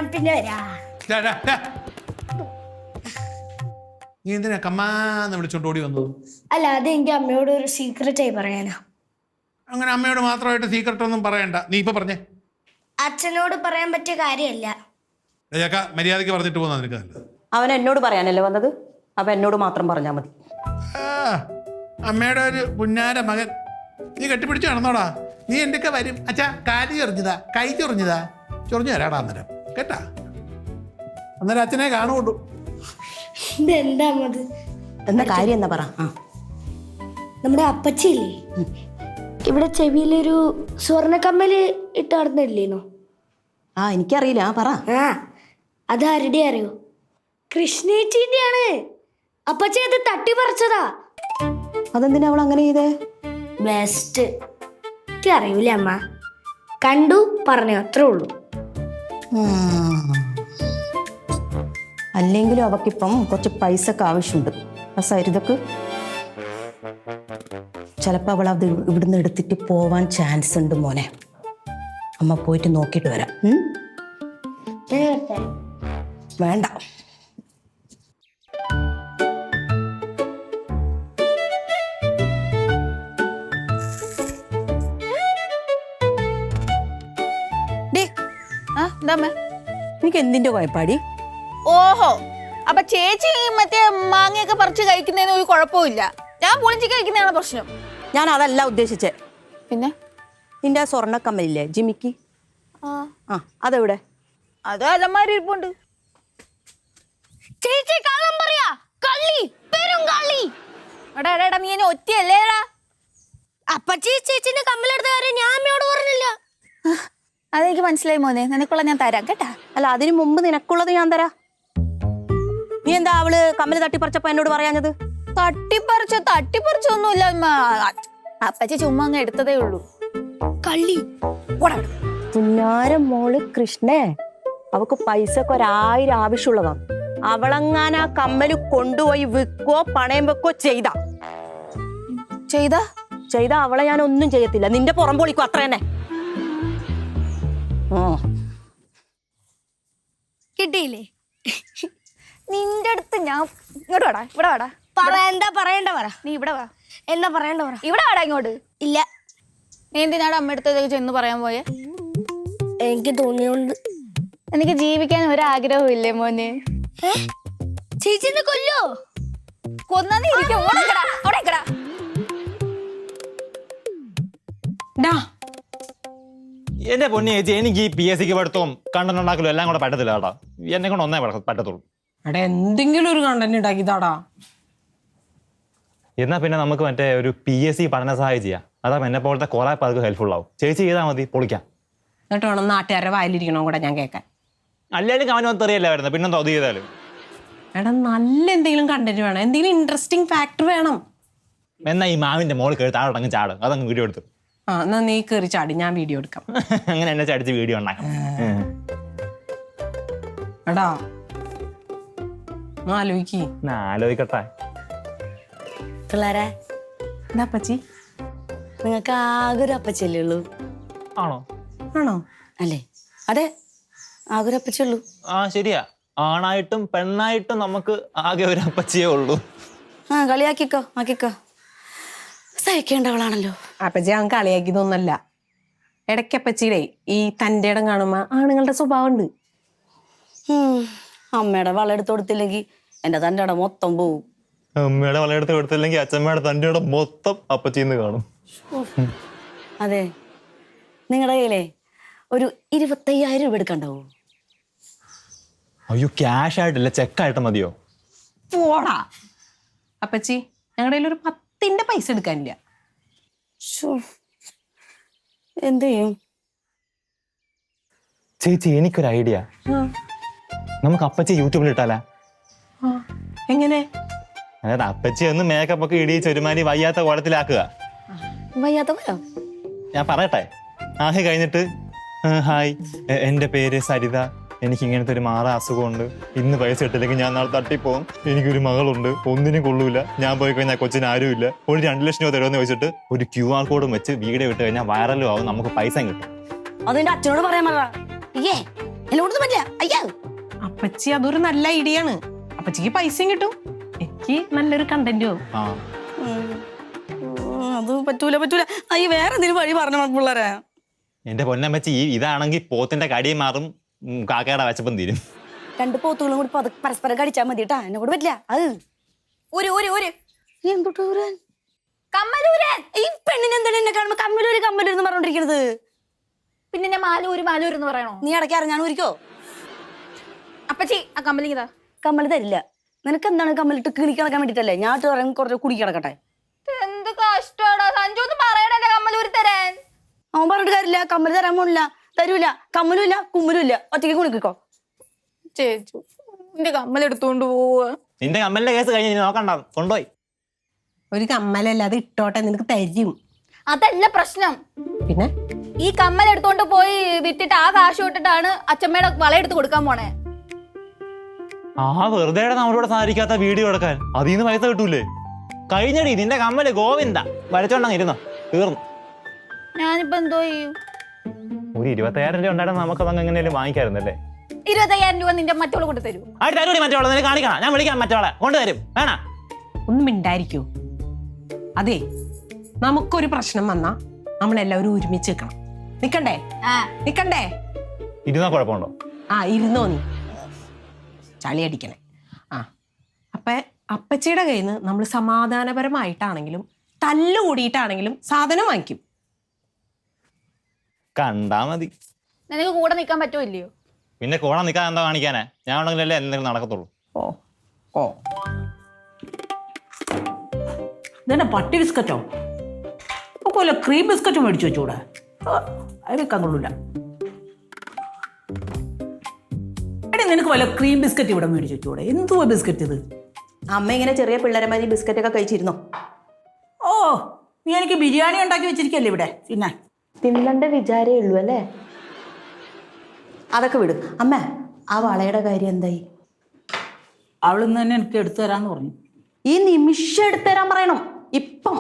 ഞാൻ പിന്നെ വരാ. നീ എന്തിനാ കമ്മാന്ന് വിളിച്ചോണ്ട് ഓടി വന്നത്? അല്ല, അത് എനിക്ക് അമ്മയോട് ഒരു സീക്രറ്റ് ആയി പറയാനാ. അങ്ങനെ അമ്മയോട് മാത്രമായിട്ട് സീക്രട്ട് ഒന്നും പറയണ്ട. നീ ഇപ്പൊ പറഞ്ഞേ. അച്ഛനോട് പറയാൻ പറ്റിയ കാര്യമല്ല. മര്യാദക്ക് പറഞ്ഞിട്ട് പോകുന്ന നിനക്ക് നല്ലത്. അവൻ എന്നോട് പറയാനല്ലേ വന്നത്, അപ്പൊ എന്നോട് മാത്രം പറഞ്ഞാൽ മതി. അമ്മയുടെ ഒരു പുന്നാര മകൻ നീ കെട്ടിപ്പിടിച്ച് നടന്നോടാ. നീ എന്തൊക്കെ വരും അച്ഛാ, കാലി ചൊറിഞ്ഞതാ, കൈ ചൊറിഞ്ഞതാ, ചൊറിഞ്ഞു തരാടാ അന്നേരം കേട്ടാ. അന്നേരം അച്ഛനെ കാണുള്ളൂ. ഇതെന്താ അത്? എന്താ കാര്യം എന്നാ പറ. നമ്മുടെ അപ്പച്ചില്ലേ, ഇവിടെ ചെവിയിലൊരു സ്വർണ്ണക്കമ്മല് ഇട്ട് നടന്നില്ലേനോ? എനിക്കറിയില്ല, പറ. അത് ആരുടെ അറിയോ? കൃഷ്ണേച്ചിന്റെ ആണ്. അപ്പച്ചി അത് തട്ടിപ്പറിച്ചതാ. അതെന്തിനാ അവൾ അങ്ങനെ ചെയ്തേ? ബെസ്റ്റ്. അറിയൂല അമ്മ, കണ്ടു പറഞ്ഞു, അത്രേ ഉള്ളൂ. അല്ലെങ്കിലും അവക്കിപ്പം കുറച്ച് പൈസക്ക് ആവശ്യമുണ്ട്. ആ സരിതക്ക് ചിലപ്പോ അവൾ അത് ഇവിടുന്ന് എടുത്തിട്ട് പോവാൻ ചാൻസ് ഉണ്ട് മോനെ. അമ്മ പോയിട്ട് നോക്കിയിട്ട് വരാം. വേണ്ട. എനിക്ക് എന്തിന്റെ കുഴപ്പാടി? ഓഹോ, അപ്പൊ ചേച്ചി മറ്റേ മാങ്ങയൊക്കെ പറിച്ച് കഴിക്കുന്നതിന് ഒരു കുഴപ്പമില്ല, ഞാൻ പുളിഞ്ചിക്ക് കഴിക്കുന്നതാണ് പ്രശ്നം. ഞാൻ അതല്ല ഉദ്ദേശിച്ചേ. പിന്നെ നിന്റെ ആ സ്വർണ്ണക്കമ്മലില്ലേ ജിമിക്ക്, അതെവിടെ? അത് അലമാരി ഇരിപ്പുണ്ട്. ചേച്ചി കള്ളം പറയാ, കള്ളി, പെരും കള്ളി. എടാ നീ എന്നെ ഒറ്റയല്ലേടാ? അപ്പച്ചി ചേച്ചിന്റെ കമ്മലെടുത്ത കാര്യം ഞാൻ അമ്മയോട് പറഞ്ഞില്ല. അതെനിക്ക് മനസ്സിലായി മോനെ, നിനക്കുള്ള ഞാൻ തരാം കേട്ടാ. അല്ല, അതിനു മുമ്പ് നിനക്കുള്ളത് ഞാൻ തരാം. നീ എന്താ അവള് കമ്മല് തട്ടിപ്പറിച്ചപ്പോ എന്നോട് പറയാഞ്ഞത്? തട്ടിപ്പറിച്ചൊന്നുമില്ല അമ്മ, അപ്പച്ചി ചുമ്മാ അങ്ങ് എടുത്തതേ ഉള്ളൂ. കള്ളി. പുന്നാരം മോള് കൃഷ്ണേ, അവക്ക് പൈസക്ക് 1000 ആവശ്യമുള്ളതാ. അവളെങ്ങാൻ ആ കമ്മല് കൊണ്ടുപോയി വിൽക്കോ പണയം വെക്കോ ചെയ്ത അവളെ ഞാൻ ഒന്നും ചെയ്യത്തില്ല. നിന്റെ പുറം പൊളിക്കും, അത്ര തന്നെ. കിട്ടിയില്ലേ? നിന്റെ അടുത്ത് ഞാൻ ഇങ്ങോട്ട് വാടാ, ഇവിടെ വാടാ. എന്താ പറയണ്ട പറ. നീ ഇവിടെ വാ. എന്താ പറയണ്ട പറ. ഇവിടെ വാടാ ഇങ്ങോട്ട്. ഇല്ല. നീ എന്തിനാണ് അമ്മ അടുത്തേക്ക് ചെന്ന് പറയാൻ പോയെ? എനിക്ക് തോന്നിയോണ്ട്. എനിക്ക് ജീവിക്കാൻ ഒരാഗ്രഹവും ഇല്ലേ മോന്? ചേച്ചിനെ കൊല്ലോ? കൊന്നിരിക്കും. എന്റെ പൊന്നി ചേച്ചി, എനിക്ക് ഈ PSCക്ക് പഠിത്തവും കണ്ടന്റ് ഉണ്ടാക്കലും എല്ലാം കൂടെ പറ്റത്തില്ല കേട്ടോ. എന്നെ കൊണ്ട് ഒന്നേ പറ്റത്തുള്ളൂ. അവിടെ എന്തെങ്കിലും ഒരു കണ്ടന്റ് ഉണ്ടാക്കിയതാടാ. എന്നാ പിന്നെ നമുക്ക് മറ്റേ ഒരു PSC പഠന സഹായം ചെയ്യാം. അതാ എന്നെ പോലത്തെ കുറെ പേർക്ക് ഹെൽപ്ഫുൾ ആവും. ചേച്ചി ചെയ്താൽ മതി, പൊളിക്കാം. എന്നിട്ട് വേണം നാട്ടുകാരെ വായിലിരിക്കണോ കൂടെ ഞാൻ കേൾക്കാൻ. അല്ലാലും കവനൊന്നും അറിയല്ല വരുന്നത്, പിന്നെന്താ അത് ചെയ്താലും. എടാ, നല്ല എന്തെങ്കിലും കണ്ടന്റ് വേണം, എന്തെങ്കിലും ഇൻട്രസ്റ്റിംഗ് ഫാക്ടർ വേണം. എന്നാ ഈ മാവിന്റെ മോള് കയറി താഴെ ചാടും, അതങ്ങ് വീഡിയോ എടുത്തു. എന്നാ നീ കയറി ചാടി, ഞാൻ വീഡിയോ എടുക്കാം. അങ്ങനെ എന്നെ ചടിച്ച് വീഡിയോ ഉണ്ടാക്കാം. എടാ ആലോചിക്കട്ടെ. പിള്ളേരെ, എന്താ അപ്പച്ചി? നിങ്ങൾക്ക് ആകെ ഒരു അപ്പച്ചല്ലേ ഉള്ളൂ? ആണോ? അല്ലേ? അതെ, ആകെ ഒരു അപ്പച്ചുള്ളൂ. ശരിയാ. ആണായിട്ടും പെണ്ണായിട്ടും നമുക്ക് ആകെ ഒരു അപ്പച്ചിയേ ഉള്ളൂ. കളിയാക്കിക്കോ. സഹിക്കേണ്ടവളാണല്ലോ. അപ്പച്ചി ഞാൻ കളിയാക്കിയതൊന്നല്ല. ഇടയ്ക്കപ്പച്ചിയുടെ ഈ തൻ്റെ ഇടം കാണുമ്പോ ആണുങ്ങളുടെ സ്വഭാവം ഉണ്ട്. അമ്മയുടെ വളയെടുത്ത് കൊടുത്തില്ലെങ്കിൽ എന്റെ തൻ്റെ ഇടം മൊത്തം പോവും. അമ്മയുടെ വളയെടുത്ത് കൊടുത്തില്ലെങ്കിൽ അച്ഛമ്മയുടെ തൻ്റെ ഇടം മൊത്തം അപ്പച്ചിന്ന് കാണും. അതെ, നിങ്ങളുടെ കയ്യിലേ ഒരു 25,000 രൂപ എടുക്കണ്ടാവോ? അയ്യോ, ക്യാഷ് ആയിട്ടില്ല, ചെക്കായിട്ട് മതിയോ? പോടാ അപ്പച്ചി, ഞങ്ങളുടെ കയ്യിൽ ഒരു 10ന്റെ പൈസ എടുക്കാനില്ല. എന്ത് ചെയ്യും ചേച്ചി? എനിക്കൊരു ഐഡിയ. നമുക്ക് അപ്പച്ചി യൂട്യൂബിൽ ഇട്ടാലാ? എങ്ങനെ? അതായത് അപ്പച്ചി ഒന്ന് മേക്കപ്പ് ഒക്കെ ഇടിയിച്ച് ഒരുമാതിരി വയ്യാത്ത കോലത്തിലാക്കുക. വയ്യാത്ത പോലോ? ഞാൻ പറയട്ടെ. ആകെ കഴിഞ്ഞിട്ട്, ഹായ്, എൻ്റെ പേര് സരിത, എനിക്ക് ഇങ്ങനത്തെ ഒരു അസുഖമുണ്ട്, ഇന്ന് പൈസ ഇട്ടില്ലെങ്കിൽ ഞാൻ നാളെ തട്ടിപ്പോവും, എനിക്കൊരു മകളുണ്ട്, ഒന്നിനും കൊള്ളൂല, ഞാൻ പോയി കഴിഞ്ഞാൽ കൊച്ചിന് ആരുമില്ല, ഒരു 2 ലക്ഷം രൂപ തരുമെന്ന് വെച്ചിട്ട് ഒരു QR കോഡും വെച്ച് വീഡിയോ ഇട്ട് കഴിഞ്ഞാൽ വൈറലും ആവും, നമുക്ക് പൈസ കിട്ടും. അതിന്റെ അച്ഛനോട് പറയാൻ പറ. എന്നോടൊന്നും പറ്റില്ല. അയ്യോ അപ്പച്ചി അതൊരു നല്ല ഐഡിയ ആണ്. അപ്പച്ചിക്ക് പൈസയും കിട്ടും, എനിക്ക് നല്ലൊരു കണ്ടന്റും ആവും. ആ അത് പറ്റൂല. അയ്യ വേറെ എന്തെങ്കിലും വഴി പറഞ്ഞു പിള്ളേരെ. എന്റെ പൊന്നമ്മച്ചി ഇതാണെങ്കിൽ പോത്തിന്റെ കടിയും മാറും, കാക്കയുടെ വച്ചപ്പം തീരും. 2 പോത്തുകളും കൂടി പരസ്പരം കടിച്ചാൽ മതി കേട്ടാ. എന്നെ കൂടെ പറ്റില്ല. അത് എന്തൊട്ടൂരാൻ കമ്മലൂരൻ. ഈ പെണ്ണിന് എന്താണ് എന്നെ കാണുമ്പോ കമ്മലൂര് എന്ന് പറഞ്ഞോണ്ടിരിക്കുന്നത്? പിന്നെ ഞാൻ മാലൂര് എന്ന് പറയണോ? നീ ഇടയ്ക്ക് ഞാൻ ഊരിക്കോ. അപ്പച്ചി ആ കമ്മലിങ്ങതാ. കമ്മല് തരില്ല. നിനക്ക് എന്താണ് കമ്മലിട്ട് കിളിക്ക് കിടക്കാൻ വേണ്ടിട്ടല്ലേ? ഞാൻ കുറച്ച് കുടി കിടക്കട്ടെ. എന്ത് കഷ്ടോടാ സഞ്ജു, ഒന്ന് പറയണല്ലേ കമ്മലൂര് തരാൻ. അവൻ പറഞ്ഞിട്ട് കാര്യമില്ല. കമ്മല് തരാൻ പോണില്ല, തരൂല. കമ്മലും ഇല്ല കുമ്മലും ഇല്ല, ഒറ്റയ്ക്ക് കുളിക്കോ. ചേച്ചു എന്റെ കമ്മലെടുത്തോണ്ട് പോവുക. നിന്റെ കമ്മലിന്റെ കേസ് കഴിഞ്ഞ് നീ നോക്കണ്ട, കൊണ്ടുപോയി. ഒരു കമ്മലല്ല, അത് ഇട്ടോട്ടെ, നിനക്ക് തരും. അതല്ല പ്രശ്നം. പിന്നെ ഈ കമ്മൽ എടുത്തോണ്ട് പോയി വിറ്റിട്ട് ആ കാശ് വിട്ടിട്ടാണ് അച്ഛമ്മയുടെ വളയെടുത്ത് കൊടുക്കാൻ പോണേ. ആ വെറുതെ നമ്മളോട് സാധിക്കാത്ത വീഡിയോ എടുക്കാൻ അതിന്ന് പൈസ കിട്ടൂലേ? കഴിഞ്ഞടി നിന്റെ കമ്മല് ഗോവിന്ദ വരച്ചോണ്ടങ്ങ് ഇരുന്നോ, തീർന്നു. ഞാനിപ്പോ എന്തോ ചെയ്യും? ഒരു 25,000 രൂപ ഉണ്ടായിരുന്നു, നമുക്ക് അതങ്ങ് എങ്ങനെയാലും വാങ്ങിക്കായിരുന്നല്ലേ. 25,000 രൂപ നിന്റെ മറ്റോള് കൊണ്ട് തരൂ. ആയിട്ട് തരൂടി മറ്റോളെ, നിനക്ക് കാണിക്കണം. ഞാൻ വിളിക്കാം മറ്റോളെ, കൊണ്ടുതരും. വേണ ഒന്നും മിണ്ടായിരിക്കോ? അതെ, നമുക്കൊരു പ്രശ്നം വന്നാ നമ്മളെല്ലാവരും ഒരുമിച്ച് നിൽക്കണം. നിക്കണ്ടേ? ഇരുന്നാ കുഴപ്പമുണ്ടോ? ആ ഇരുന്നോ, നീ ചളി അടിക്കണേ. ആ അപ്പൊ അപ്പച്ചിയുടെ കയ്യിൽ നിന്ന് നമ്മൾ സമാധാനപരമായിട്ടാണെങ്കിലും തല്ലുകൂടിയിട്ടാണെങ്കിലും സാധനം വാങ്ങിക്കും. കണ്ടാ മതി. നിനക്ക് കൂടെ നിൽക്കാൻ പറ്റുമോ ഇല്ലയോ? പിന്നെ കൂടെ നിൽക്കാൻ എന്താ കാണിക്കാനേ? ഞാൻ ഉണ്ടെങ്കിലല്ലേ എന്തെങ്കിലും നടക്കത്തുള്ളൂ. ഓ ഇതന്നെ പട്ടി ബിസ്ക്കറ്റോ? ഒക്കെ ക്രീം ബിസ്ക്കറ്റ് മേടിച്ചു വെച്ചൂടെ? അത് വെക്കാൻ കൊള്ളൂല. എടി നിനക്ക് വല്ല ക്രീം ബിസ്ക്കറ്റ് ഇവിടെ മേടിച്ചു വെച്ചൂടെ? എന്തുവാ ബിസ്ക്കറ്റ് ഇത്? അമ്മ ഇങ്ങനെ ചെറിയ പിള്ളേരെ മതി ബിസ്ക്കറ്റ് ഒക്കെ കഴിച്ചിരുന്നോ? ഓ നീ എനിക്ക് ബിരിയാണി ഉണ്ടാക്കി വെച്ചിരിക്കല്ലേ ഇവിടെ തിന്നണ്ട വിചാരേ ഉള്ളൂ അല്ലേ? അതൊക്കെ വിടും. അമ്മ ആ വളയുടെ കാര്യം എന്തായി? അവളിന്ന് തന്നെ എനിക്ക് എടുത്തു തരാന്ന് പറഞ്ഞു. ഈ നിമിഷം എടുത്തുതരാൻ പറയണം, ഇപ്പം.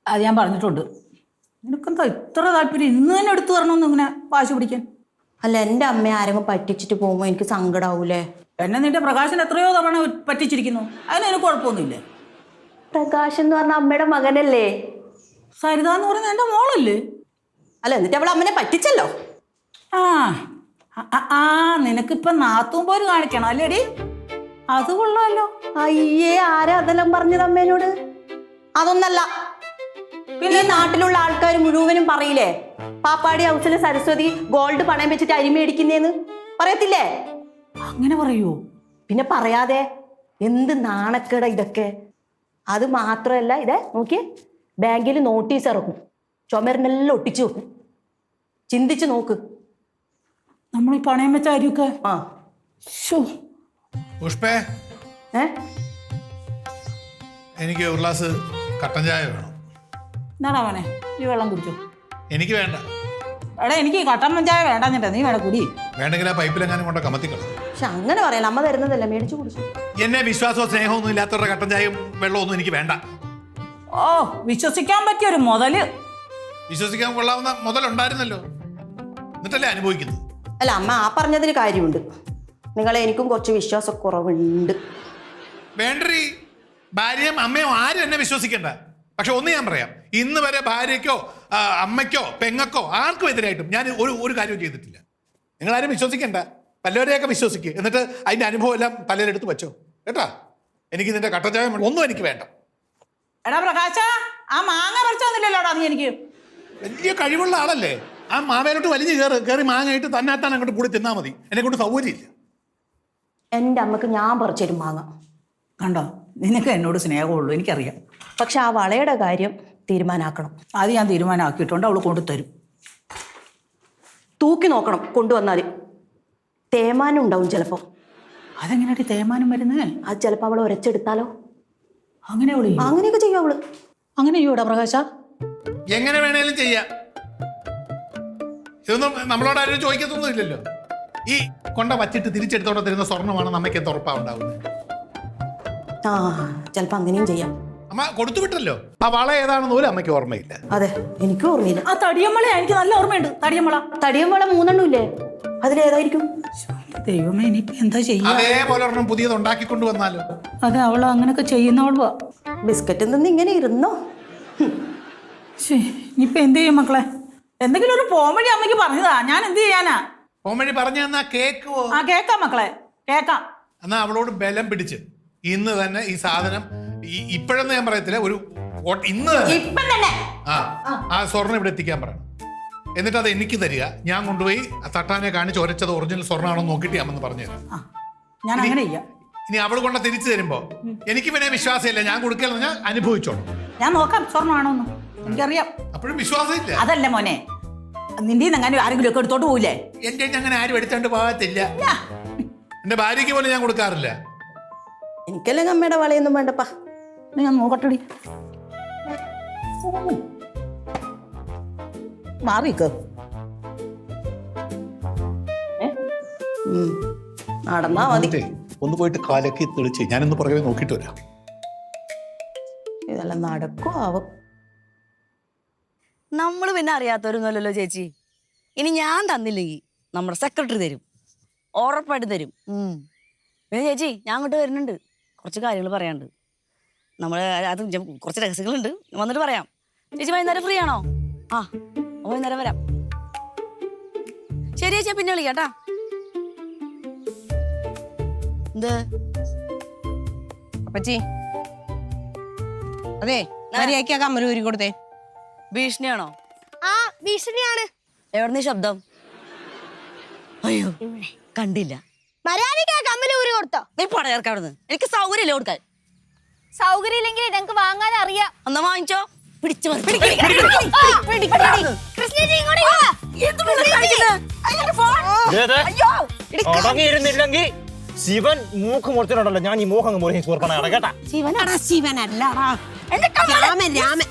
അത് ഞാൻ പറഞ്ഞിട്ടുണ്ട്. നിനക്കെന്താ ഇത്ര താല്പര്യം ഇന്ന് തന്നെ എടുത്തു തരണമെന്ന് ഇങ്ങനെ വാശി പിടിക്കാൻ? അല്ല, എൻ്റെ അമ്മയെ ആരെങ്കിലും പറ്റിച്ചിട്ട് പോകുമ്പോൾ എനിക്ക് സങ്കടാവൂലേ? എന്നെ നിന്റെ പ്രകാശൻ എത്രയോ തവണ പറ്റിച്ചിരിക്കുന്നു, അതിന് എനിക്ക് കുഴപ്പമൊന്നുമില്ലേ? പ്രകാശ് എന്ന് പറഞ്ഞ അമ്മയുടെ മകനല്ലേ? സരിത എന്ന് പറയുന്നത് എൻ്റെ മോളല്ലേ? അല്ല, എന്നിട്ട് അവൾ അമ്മനെ പറ്റിച്ചല്ലോ. ആ നിനക്കിപ്പം നാത്തും പോര് കാണിക്കണം അല്ലേടി? അത് കൊള്ളാമല്ലോ. അയ്യേ, ആരാ അതെല്ലാം പറഞ്ഞത് അമ്മേനോട്? അതൊന്നല്ല, പിന്നെ നാട്ടിലുള്ള ആൾക്കാർ മുഴുവനും പറയില്ലേ പാപ്പാടി ഹൗസിൽ സരസ്വതി ഗോൾഡ് പണയം വെച്ചിട്ട് അരി മേടിക്കുന്നേന്ന് പറയത്തില്ലേ? അങ്ങനെ പറയൂ? പിന്നെ പറയാതെ എന്ത് നാണക്കേട ഇതൊക്കെ. അത് മാത്രമല്ല, ഇതേ നോക്കിയേ, ബാങ്കിൽ നോട്ടീസ് ഇറക്കും, ചുമരിനെല്ലാം ഒട്ടിച്ചു വെക്കും. ചിന്തിച്ചു നോക്ക്. നമ്മൾ ഈ പണയം വെച്ച അരിയൊക്കെ. ആ പുഷ്പേ, എനിക്ക് ഒരു ഗ്ലാസ് കട്ടൻ ചായ വേണം. എന്നാടാ വേണേ, ഈ വെള്ളം കുടിച്ചോ. എനിക്ക് വേണ്ട. എടാ എനിക്ക് കട്ടൻ ചായ വേണ്ടെന്നിട്ടാ, നീ വേണം കുടി. വേണ്ടെങ്കിൽ ആ പൈപ്പിലെങ്ങാനും കൊണ്ട് കമത്തിക്കളാം. പക്ഷെ അങ്ങനെ പറയല, അമ്മ തരുന്നതല്ല, മേടിച്ചു കുടിച്ചു. എന്നെ വിശ്വാസവും സ്നേഹമൊന്നും ഇല്ലാത്തവരുടെ കട്ടൻ ചായയും വെള്ളമൊന്നും എനിക്ക് വേണ്ട. ഓ വിശ്വസിക്കാൻ പറ്റിയ ഒരു മുതല്. വിശ്വസിക്കാൻ കൊള്ളാവുന്ന മുതലുണ്ടായിരുന്നല്ലോ, എന്നിട്ടല്ലേ അനുഭവിക്കുന്നത്. അല്ല, അമ്മ ആ പറഞ്ഞതിന് കാര്യമുണ്ട്. നിങ്ങളെ എനിക്കും കുറച്ച് വിശ്വാസക്കുറവുണ്ട്. വേണ്ടീ, ഭാര്യയും അമ്മയും ആരും എന്നെ വിശ്വസിക്കണ്ട. പക്ഷെ ഒന്ന് ഞാൻ പറയാം, ഇന്ന് വരെ ഭാര്യയ്ക്കോ അമ്മയ്ക്കോ പെങ്ങക്കോ ആർക്കും എതിരായിട്ടും ഞാൻ ഒരു കാര്യവും ചെയ്തിട്ടില്ല. നിങ്ങളാരും വിശ്വസിക്കണ്ട, പലവരെയൊക്കെ വിശ്വസിക്കുക, എന്നിട്ട് അതിന്റെ അനുഭവം എല്ലാം തലയിലെടുത്ത് വെച്ചോ കേട്ടാ. എനിക്ക് ഇതിന്റെ കട്ടച്ചായ ഒന്നും എനിക്ക് വേണ്ട. എടാ പ്രകാശ, ആ മാങ്ങ പറിച്ചോന്നില്ലല്ലോടാ നീ? എനിക്ക് വലിയ കഴിവുള്ള ആളല്ലേ, ആ മാവേലോട്ട് വലിഞ്ഞ് കയറി മാങ്ങയിട്ട് തന്നാത്താൻ അങ്ങോട്ട് കൂടി തിന്നാ മതി. എന്നെ കൊണ്ട് സൗകര്യമില്ല. എൻ്റെ അമ്മക്ക് ഞാൻ പറിച്ചരും മാങ്ങ. കണ്ടോ, നിനക്ക് എന്നോട് സ്നേഹമുള്ളൂ, എനിക്കറിയാം. പക്ഷെ ആ വളയുടെ കാര്യം തീരുമാനാക്കണം. അത് ഞാൻ തീരുമാനമാക്കിയിട്ടുണ്ട്, അവൾ കൊണ്ടുതരും. തൂക്കി നോക്കണം, കൊണ്ടുവന്നാൽ തേമാനം ഉണ്ടാവും ചിലപ്പോൾ. അതെങ്ങനെയാട്ടി തേമാനം വരുന്നേ? അത് ചിലപ്പോൾ അവൾ ഉരച്ചെടുത്താലോ? അങ്ങനെയൊക്കെ ചെയ്യും അവള്. അങ്ങനെ ചെയ്യൂടാ പ്രകാശ? എങ്ങനെ വേണേലും ചെയ്യാം. ഇതൊന്നും നമ്മളോട് ആരും ചോദിക്കത്തൊന്നും ഇല്ലല്ലോ. ഈ കൊണ്ട വച്ചിട്ട് തിരിച്ചെടുത്തോടെ തരുന്ന സ്വർണ്ണമാണ് നമ്മയ്ക്ക് എന്ത് ഉറപ്പാ ഉണ്ടാവുന്നത്? ആ ചിലപ്പോ അങ്ങനെയും ചെയ്യാം. അമ്മ കൊടുത്തു വിട്ടല്ലോ. ആ വള ഏതാണെന്ന് പോലും അമ്മയ്ക്ക് ഓർമ്മയില്ല. അതെ, എനിക്കും ഓർമ്മയില്ല. ആ തടിയമ്മളെ എനിക്ക് നല്ല ഓർമ്മയുണ്ട്. തടിയമ്മള 3 എണ്ണം ഇല്ലേ? അതിലേതായിരിക്കും? ദൈവമേ ഇനിയിപ്പോ എന്താ ചെയ്യാ? അതേപോലെ ഒരെണ്ണം പുതിയത് ഉണ്ടാക്കിക്കൊണ്ട് വന്നാലോ? അതെ, അവള് അങ്ങനൊക്കെ ചെയ്യുന്നവളുവാ. ബിസ്ക്കറ്റ് നിന്ന് ഇങ്ങനെ ഇരുന്നോ? ഇനിയിപ്പൊ എന്ത് ചെയ്യും മക്കളെ? എന്തെങ്കിലും ഒരു പോംവഴി അമ്മയ്ക്ക് പറഞ്ഞതാ, ഞാൻ എന്ത് ചെയ്യാനാ? ഓമഴി പറഞ്ഞു തന്നാ കേക്കുവോ? ആ കേക്കാം മക്കളെ, കേക്കാം. എന്നാ അവളോട് ബലം പിടിച്ച് ഇന്ന് തന്നെ ഈ സാധനം ഇപ്പോഴെന്ന് ഞാൻ പറയത്തില്ല, ഒരു ഇന്ന് ഇപ്പം തന്നെ ആ സ്വർണ്ണം ഇവിടെ എത്തിക്കാൻ പറയണം. എന്നിട്ട് അത് എനിക്ക് തരിക, ഞാൻ കൊണ്ടുപോയി തട്ടാനെ കാണിച്ച് ഒരച്ചത് ഒറിജിനൽ സ്വർണ്ണമാണോ നോക്കിയിട്ട് ഞാമെന്ന് പറഞ്ഞു തരാം. ഞാൻ അങ്ങനെ ചെയ്യാം. ഇനി അവൾ കൊണ്ട് തിരിച്ചു തരുമ്പോ എനിക്ക് പിന്നെ വിശ്വാസമില്ല, ഞാൻ കൊടുക്കലെന്ന് ഞാൻ അനുഭവിച്ചോളൂ. ഞാൻ നോക്കാം സ്വർണ്ണമാണോന്ന്, എനിക്കറിയാം. അപ്പോഴും വിശ്വാസമില്ല. അതല്ല മോനെ, നിന്റെ അങ്ങനെ ആരെങ്കിലും ഒക്കെ എടുത്തോട്ട് പോവില്ലേ? എന്റെ അങ്ങനെ ആരും എടുത്തോണ്ട് പോകത്തില്ല. എന്റെ ഭാര്യയ്ക്ക് പോലും ഞാൻ കൊടുക്കാറില്ല. എനിക്കല്ലെങ്കിൽ അമ്മയുടെ വളയൊന്നും വേണ്ടപ്പാ. ഞാൻ നോക്കട്ടെടി. മാറിക്ക്. നടന്നാ മതി. ഒന്ന് പോയിട്ട് കാലൊക്കെ തെളിച്ച് ഞാനൊന്ന് പുറകെ നോക്കിയിട്ട് വരാം. ഇതെല്ലാം നടക്കും ആവും. നമ്മൾ പിന്നെ അറിയാത്തവരൊന്നുമല്ലല്ലോ ചേച്ചി. ഇനി ഞാൻ തന്നില്ലെങ്കിൽ നമ്മുടെ സെക്രട്ടറി തരും, ഉറപ്പായിട്ട് തരും. പിന്നെ ചേച്ചി ഞാൻ അങ്ങോട്ട് വരുന്നുണ്ട്, കുറച്ച് കാര്യങ്ങൾ പറയാനുണ്ട്. നമ്മൾ അത് കുറച്ച് രഹസ്യങ്ങളുണ്ട്, വന്നിട്ട് പറയാം. ചേച്ചി വൈകുന്നേരം ഫ്രീ ആണോ? ആ വൈകുന്നേരം വരാം. ശരി ചേച്ചി, പിന്നെ വിളിക്കാം കേട്ടാ. എന്ത് അപ്പച്ചി, അതെ മര്യാദയ്ക്ക് ആ കമ്മൽ ഊരി കൊടുത്തേ. ഭീഷണിയാണോ? ആ ഭീഷണിയാണ്. എവിടുന്ന് ശബ്ദം? അയ്യോ കണ്ടില്ല. മര്യാദയ്ക്ക് ആ കമ്മല് ഊരി കൊടുത്തോ? നീ പടയർക്ക അവിടുന്ന്, എനിക്ക് സൗകര്യമില്ല കൊടുക്കാൻ. സൗകര്യം ഇല്ലെങ്കിൽ ഞങ്ങക്ക് വാങ്ങാൻ അറിയാം. എന്നാ വാങ്ങിച്ചോ. പിടിച്ചു അടങ്ങിയിരുന്നില്ലെങ്കിൽ ശിവൻ മൂക്ക് മുറിച്ചിട്ടുണ്ടല്ലോ, ഞാൻ ഈ മൂക്ക് അങ്ങ് മുറിഞ്ഞ് ചോർപ്പണ കേട്ടാ. ശിവനല്ലടാ, രാമൻ രാമൻ.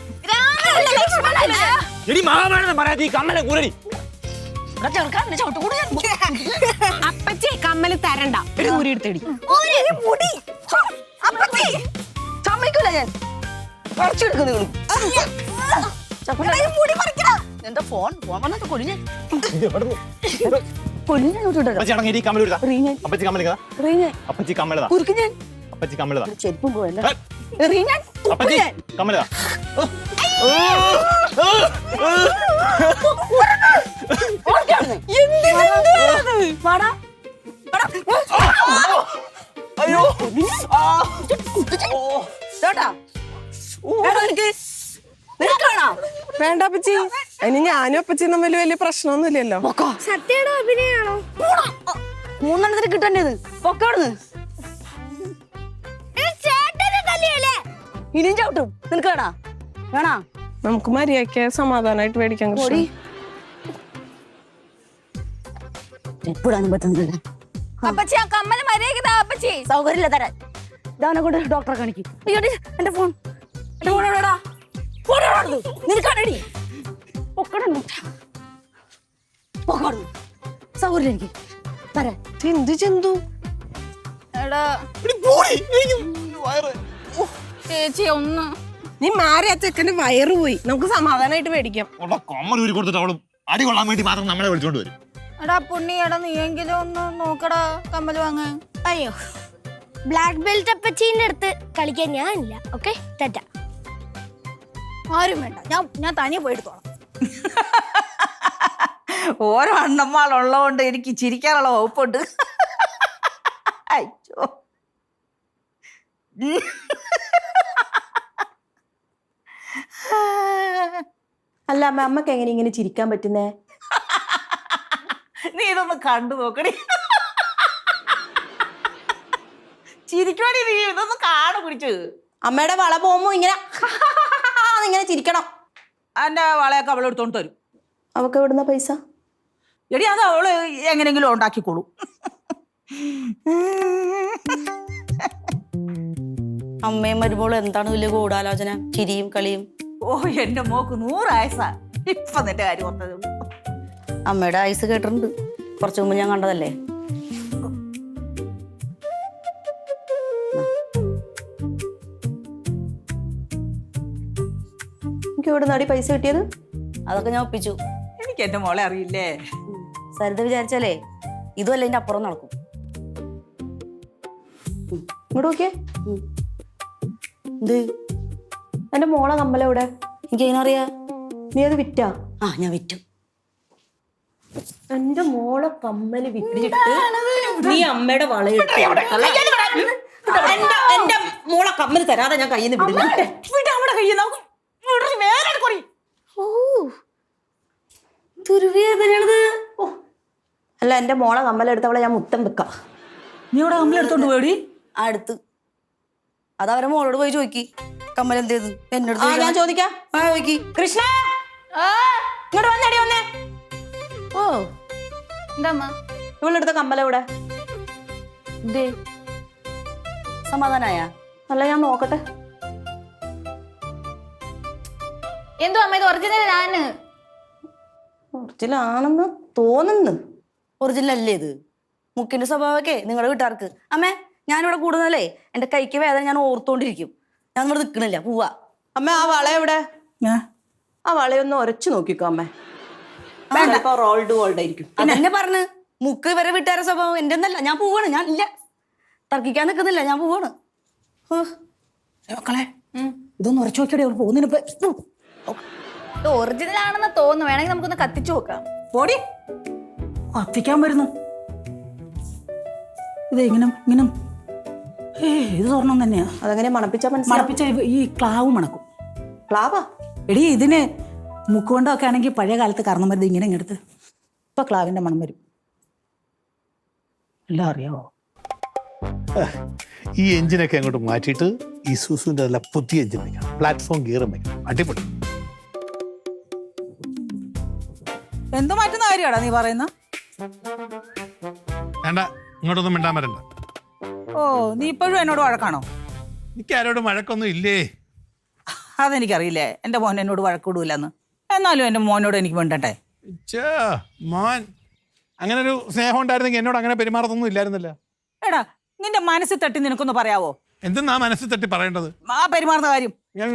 എടി മഹാഭാരതം പറയാ ഈ കമ്മലെ കൂരടി. അപ്പച്ചി കമ്മല് തരണ്ട, ഊരി എടുത്തടി. സമ്മതിക്കൂല ഞാൻ. എന്റെ ഫോൺ വന്നിട്ട് കൊല്ലിഞ്ഞ അടങ്ങി കമ്മലെടുത്താ. അപ്പച്ചി കമ്മലിതാ, അപ്പച്ചി കമ്മലതാ, അപ്പച്ചി കമ്മലതാ, ചെരുപ്പും പോയല്ല. അപ്പച്ചി കമ്മലതാ. അയ്യോ വേണ്ട അപ്പച്ചി, അതിന് ഞാനും അപ്പച്ചി തമ്മിൽ വലിയ പ്രശ്നമൊന്നുമില്ലല്ലോ. സത്യയുടെ അഭിനയാണോ? മൂന്നെണ്ണത്തിന് കിട്ടേണ്ടത് പൊക്കവിടുന്ന്. ഇനിയും ചവിട്ടും നിനക്ക് വേണാ വേണാ? നമുക്ക് മര്യാദയ്ക്ക് സമാധാനമായിട്ട് മേടിക്കാൻ പൊടി എപ്പോഴാണ് പറ്റുന്നില്ല. അപ്പച്ചി ആ കമ്മല് മര്യാദ അപ്പച്ചി. സൗകര്യമില്ല തരാൻ. ഇതവനെ കൊണ്ട് ഡോക്ടറെ കാണിക്കും. അയ്യോടി എന്റെ ഫോൺ, എന്റെ ഫോൺ എവിടെടാ? ഫോൺ എവിടെ? നിനക്കാണടി. പൊക്കടുന്നു പൊക്കടുന്നു. സൗകര്യം എനിക്ക് തരാൻ. എന്ത് ചെന്തു? എടാ ചേച്ചി ഒന്ന് നീ മാറി, ആ ചെക്കന്റെ വയറ് പോയി. നമുക്ക് സമാധാനമായിട്ട് മേടിക്കാം. കമ്മൽ ഊരി കൊടുത്തിട്ട് അവളും അടി കൊള്ളാൻ വേണ്ടി മാത്രം നമ്മളെ വിളിച്ചോണ്ട് വരും. എടാ പുണ്ണി, എടാ നീയെങ്കിലും ഒന്ന് നോക്കടാ കമ്മല് വാങ്ങാൻ. അയ്യോ, ബ്ലാക്ക് ബെൽറ്റ് അപ്പച്ചീന്റെ അടുത്ത് കളിക്കാൻ ഞാനില്ല. ഓക്കെ തെറ്റാ. ആരും വേണ്ട, ഞാൻ തനിയെ പോയെടുത്തോളാം. ഓരോ അണ്ണന്മാരുള്ളതുകൊണ്ട് എനിക്ക് ചിരിക്കാനുള്ള വകുപ്പുണ്ട്. അയ്യോ, അല്ല അമ്മ, അമ്മക്ക് എങ്ങനെ ഇങ്ങനെ ചിരിക്കാൻ പറ്റുന്നേ? നീ ഇതൊന്ന് കണ്ടു നോക്കടി. ചിരിക്കണി, നീ ഇതൊന്ന് കാണു പിടിച്ച്. അമ്മയുടെ വള പോകുമ്പോ ഇങ്ങനെ ഇങ്ങനെ ചിരിക്കണം. എന്റെ വളയൊക്കെ അവൾ എടുത്തോണ്ട് തരും. അവക്ക് എവിടുന്ന പൈസ? എടി അത് അവള് എങ്ങനെങ്കിലും ഉണ്ടാക്കിക്കോളൂ. അമ്മയും വരുമ്പോൾ എന്താണ് വലിയ ഗൂഢാലോചന, ചിരിയും കളിയും. ഓ, എന്റെ മോക്ക് 100 ആയസാ. ഇപ്പൊ നിന്റെ കാര്യം ഓർത്തതേ ഉള്ളൂ. അമ്മയുടെ ആയുസ് കേട്ടിട്ടുണ്ട്, കുറച്ചു മുമ്പ് ഞാൻ കണ്ടതല്ലേ. എനിക്ക് ഇവിടെ നടി പൈസ കിട്ടിയത്? അതൊക്കെ ഞാൻ ഒപ്പിച്ചു. എനിക്ക് എന്റെ മോളെ അറിയില്ലേ? സരിത വിചാരിച്ചാലേ ഇതുമല്ല ഇതിന്റെ അപ്പുറം നടക്കും. ഇങ്ങോട്ട് നോക്കിയേ. എന്ത്? എന്റെ മോളെ കമ്മലെവിടെ? എനിക്ക് എങ്ങനറിയാ? നീ അത് വിറ്റാ? ആ ഞാൻ വിറ്റു. എന്റെ മോളെ കമ്മല് വിറ്റിട്ട് നീ അമ്മയുടെ വളയെടുത്ത് എന്റെ മോളെ കമ്മല് തരാതെ ഞാൻ കയ്യിൽ നിന്ന് വിടില്ല. അല്ല, എന്റെ മോളെ കമ്മലെടുത്തവളെ ഞാൻ മുത്തം വെക്കാം. നീ ഇവിടെ കമ്മലെടുത്തോണ്ട് പോയി? അടുത്ത് അതവരെ മോളോട് പോയി ചോദിക്കി കമ്മൽ എന്തേത്. എന്നോട് ഞാൻ ചോദിക്കാം. ചോദിക്കി. കൃഷ്ണ ഇങ്ങോട്ട് വന്നേടി വന്നേ. ഓ എന്താ അമ്മ? ഇവളെടുത്ത കമ്മലെവിടെ? എന്തേ സമാധാനായ? അല്ല, ഞാൻ നോക്കട്ടെ. എന്തോ അമ്മ, ഇത് ഒറിജിനൽ ആണ്. ഒറിജിനലാണെന്ന് തോന്നുന്നു. ഒറിജിനൽ അല്ലേ ഇത്? മുക്കിന്റെ സ്വഭാവമൊക്കെ നിങ്ങളുടെ വീട്ടുകാർക്ക്. അമ്മേ, ഞാനിവിടെ കൂടുന്നല്ലേ എന്റെ കൈക്ക് വേദന ഞാൻ ഓർത്തോണ്ടിരിക്കും. ഞാൻ ഇവിടെ നിൽക്കണില്ല, പോവാ. അമ്മ, ആ വള എവിടെ? ആ വളയൊന്ന് ഉരച്ചു നോക്കിക്കോ അമ്മേ. റോൾഡ് ഗോൾഡ് ആയിരിക്കും. അതെന്നെ പറഞ്ഞ് മുക്ക് വരെ വീട്ടുകാരുടെ സ്വഭാവം എന്റെ ഒന്നല്ല. ഞാൻ പോവാണ്. ഞാൻ ഇല്ല, തർക്കിക്കാൻ നിൽക്കുന്നില്ല, ഞാൻ പോവാണ്. മക്കളെ ഇതൊന്ന് ഉറച്ചു നോക്കിയടെ പോകുന്നതിന്. ഇത് ഒറിജിനൽ ആണെന്ന് തോന്നുന്നു. വേണമെങ്കിൽ നമുക്കൊന്ന് കത്തിച്ചു നോക്കാം. പോടി, കത്തിക്കാൻ വരുന്നു. ഇത് ഇങ്ങനെ ഇങ്ങനെ ഇത് സ്വർണം തന്നെയാ. അതെങ്ങനെ മണപ്പിച്ചാ മണപ്പിച്ച ഈ ക്ലാവ് മണക്കും. ക്ലാവാ? എടി, ഇതിന് മുക്കുകൊണ്ടൊക്കെ ആണെങ്കിൽ പഴയ കാലത്ത് കാരണം വരുന്നത് ഇങ്ങനെ ഇങ്ങെടുത്ത് ഇപ്പൊ ക്ലാവിന്റെ മണം വരും. എല്ലാം അറിയാവോ? ഈ എഞ്ചിനൊക്കെ അങ്ങോട്ട് മാറ്റിയിട്ട് ഈ സുസുവിൻ്റെ നല്ല പുതിയ എഞ്ചിൻ വയ്ക്കണം. പ്ലാറ്റ്ഫോം ഗിയറും വയ്ക്കണം. അടിപൊളി. എന്ത് മാറ്റുന്ന കാര്യമാടാ നീ പറയുന്ന? വേണ്ട, ഇങ്ങോട്ടൊന്നും മിണ്ടാൻ വരണ്ട. ഓ, നീ ഇപ്പോഴും എന്നോട് വഴക്കാണോ? എനിക്ക് ആരോടും വഴക്കൊന്നും ഇല്ലേ. അതെനിക്കറിയില്ലേ, എൻ്റെ മോൻ എന്നോട് വഴക്കൂടൂലെന്ന്. എന്നാലും എൻ്റെ മോനോട് എനിക്ക് വേണ്ടട്ടെ. മോൻ അങ്ങനെ ഒരു സ്നേഹം ഉണ്ടായിരുന്നെങ്കിൽ എന്നോട് അങ്ങനെ പെരുമാറത്തൊന്നും ഇല്ലായിരുന്നല്ലോ. എടാ, നിന്റെ മനസ്സിൽ തട്ടി നിനക്കൊന്ന് പറയാവോ? എന്തെന്നാ മനസ്സിൽ തട്ടി പറയേണ്ടത്? ആ പെരുമാറുന്ന കാര്യം. ഞാൻ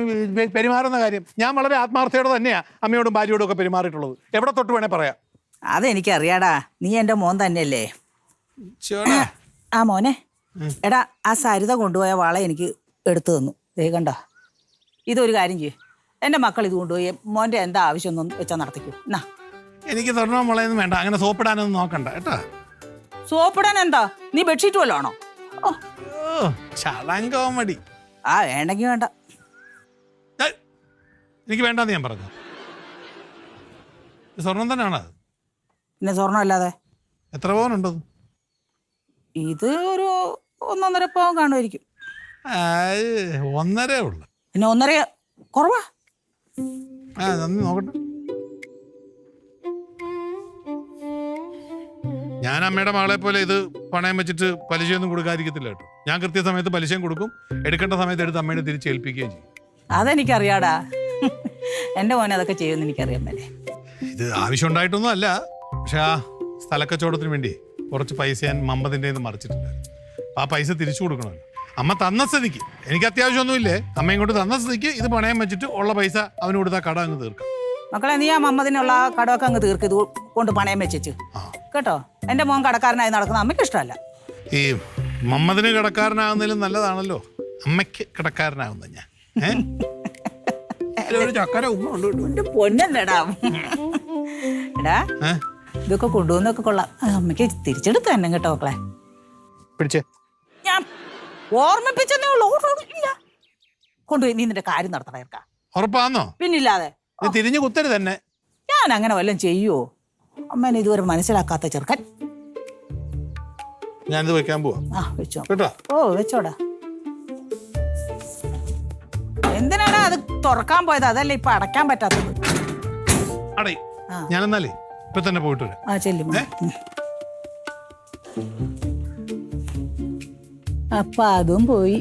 പെരുമാറുന്ന കാര്യം ഞാൻ വളരെ ആത്മാർത്ഥയോടെ തന്നെയാണ് അമ്മയോടും ഭാര്യയോടും ഒക്കെ പെരുമാറിയിട്ടുള്ളത്. എവിടെ തൊട്ട് വേണേ പറയാം. അതെനിക്കറിയാടാ, നീ എൻ്റെ മോൻ തന്നെയല്ലേ. ആ മോനെ, എടാ, ആ സരിത കൊണ്ടുപോയ വള എനിക്ക് എടുത്തു തന്നു. ദേ കണ്ടോ, ഇതൊരു കാര്യം ചെയ്യും, എൻ്റെ മക്കൾ ഇത് കൊണ്ടുപോയി മോൻ്റെ എന്താ ആവശ്യമൊന്നും വെച്ചാൽ നടത്തിക്കൂ. എന്നാ, എനിക്ക് സ്വർണ്ണം മുളയൊന്നും വേണ്ട. അങ്ങനെ സോപ്പിടാനൊന്നും നോക്കണ്ട കേട്ടാ. സോപ്പിടാൻ എന്താ, നീ ബെഡ്ഷീറ്റ് വല്ലതും ആണോ? ചടങ്കോമടി. ആ, വേണ്ടെങ്കിൽ വേണ്ട. എനിക്ക് വേണ്ടെന്ന് ഞാൻ പറഞ്ഞു. സ്വർണം തന്നെയാണോ അത്? പിന്നെ സ്വർണ്ണം അല്ലാതെ എത്ര പവനുണ്ടത്? ഇത് ഒരു 1.5 പവൻ കാണുമായിരിക്കും. 1.5 ഉള്ളു. പിന്നെ 1.5 കുറവാ. നന്ദി, നോക്കട്ടെ. ഞാൻ അമ്മയുടെ മകളെ പോലെ ഇത് പണയം വെച്ചിട്ട് പലിശയൊന്നും കൊടുക്കാതിരിക്കത്തില്ല കേട്ടോ. ഞാൻ കൃത്യസമയത്ത് പലിശയും കൊടുക്കും, എടുക്കേണ്ട സമയത്ത് എടുത്ത് അമ്മയുടെ തിരിച്ച് ഏൽപ്പിക്കുകയും ചെയ്യും. അതെനിക്കറിയാടാ, എൻ്റെ മോനെ അതൊക്കെ ചെയ്യുമെന്ന് എനിക്കറിയാൻ മേലെ. ഇത് ആവശ്യം ഉണ്ടായിട്ടൊന്നും അല്ല, പക്ഷെ ആ സ്ഥലക്കച്ചവടത്തിന് വേണ്ടി കുറച്ച് പൈസ ഞാൻ മമ്മതിൻ്റെ മറിച്ചിട്ടുണ്ടായിരുന്നു. ആ പൈസ തിരിച്ചു കൊടുക്കണമല്ലോ. അമ്മ തന്ന സ്ഥിതിക്ക്, എനിക്ക് അത്യാവശ്യമൊന്നുമില്ലേ, അമ്മ ഇങ്ങോട്ട് തന്ന സ്ഥിതിക്ക് ഇത് പണയം വെച്ചിട്ട് ഉള്ള പൈസ അവന് കൊടുത്താൽ കട അങ്ങ് തീർക്കാം. മക്കളെ, നീ ആ മമ്മതിനുള്ള കടമൊക്കെ അങ്ങ് തീർക്ക്, ഇത് കൊണ്ട് പണയം വെച്ചു കേട്ടോ. എൻ്റെ മോൻ കടക്കാരനായി നടക്കുന്ന അമ്മയ്ക്ക് ഇഷ്ടമല്ല. ഈ മമ്മതിന് കടക്കാരനാകുന്നതിലും നല്ലതാണല്ലോ അമ്മയ്ക്ക് കടക്കാരനാകുന്ന ഞാൻ. ഒരു ചക്കര ഉമ്മ ഉണ്ട്. പൊന്നല്ലടാ. എടാ, ഇതൊക്കെ കൊണ്ടുവന്നൊക്കെ കൊള്ളാം. അമ്മയ്ക്ക് തിരിച്ചെടുത്ത് തന്നെ കേട്ടോ മക്കളെ. പിടിച്ചേ. ഞാൻ ഓർമ്മിപ്പിച്ചെന്നേ ഉള്ളൂ. കൊണ്ടുപോയി നീ നിന്റെ കാര്യം നടത്തണേർക്ക. ഉറപ്പാന്നോ? പിന്നില്ലാതെ. തിരിഞ്ഞു കുത്തരുത് തന്നെ. ഞാൻ അങ്ങനെ വല്ലതും ചെയ്യുവോ? അമ്മേനെ ഇതുവരെ മനസ്സിലാക്കാത്ത ചെറുക്കൻ. ഞാനിത് വെക്കാൻ പോവാ. ആ, വെച്ചോ. കേട്ടോ? ഓ, വെച്ചോടാ. എന്തിനാണ് അത് തുറക്കാൻ പോയത്? അതല്ലേ ഇപ്പൊ അടയ്ക്കാൻ പറ്റാത്തത്. അടേ, ഞാനെന്നാലേ ഇപ്പൊ തന്നെ പോയിട്ട് വരാം. ആ, ചെല്ലും. അപ്പൊ അതും പോയി.